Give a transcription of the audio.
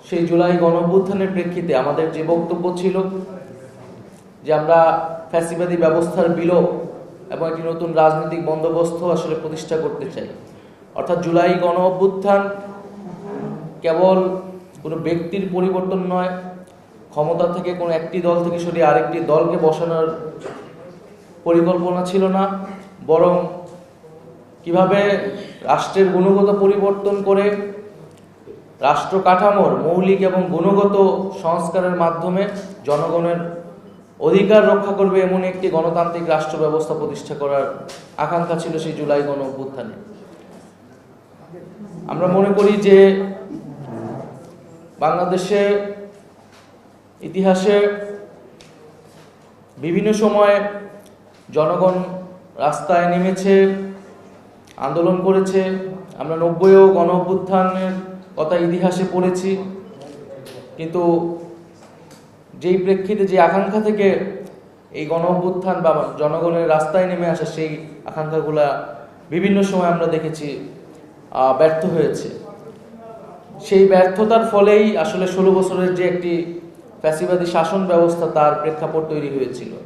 সেই জুলাই গণঅভ্যুত্থানের প্রেক্ষিতে আমাদের যে বক্তব্য ছিল যে আমরা ফ্যাসিবাদী ব্যবস্থার বিলোপ এবং একটি নতুন রাজনৈতিক বন্দোবস্ত আসলে প্রতিষ্ঠা করতে চাই। অর্থাৎ জুলাই গণঅভ্যুত্থান কেবল কোনো ব্যক্তির পরিবর্তন নয়, ক্ষমতা থেকে কোনো একটি দল থেকে সরিয়ে আরেকটি দলকে বসানোর পরিকল্পনা ছিল না, বরং কিভাবে রাষ্ট্রের গুণগত পরিবর্তন করে রাষ্ট্র কাঠামোর মৌলিক এবং গুণগত সংস্কারের মাধ্যমে জনগণের অধিকার রক্ষা করবে এমন একটি গণতান্ত্রিক রাষ্ট্র ব্যবস্থা প্রতিষ্ঠা করার আকাঙ্ক্ষা ছিল সেই জুলাই গণঅভ্যুত্থানে। আমরা মনে করি যে বাংলাদেশে ইতিহাসে বিভিন্ন সময়ে জনগণ রাস্তায় নেমেছে, আন্দোলন করেছে। আমরা 90-ও গণঅভ্যুত্থানের কথা ইতিহাসে পড়েছি, কিন্তু যেই প্রেক্ষিতে যে আকাঙ্ক্ষা থেকে এই গণঅভ্যুত্থান বা জনগণের রাস্তায় নেমে আসা, সেই আকাঙ্ক্ষাগুলা বিভিন্ন সময় আমরা দেখেছি ব্যর্থ হয়েছে। সেই ব্যর্থতার ফলেই আসলে 16 বছরের যে একটি ফ্যাসিবাদী শাসন ব্যবস্থা তার প্রেক্ষাপট তৈরি হয়েছিল।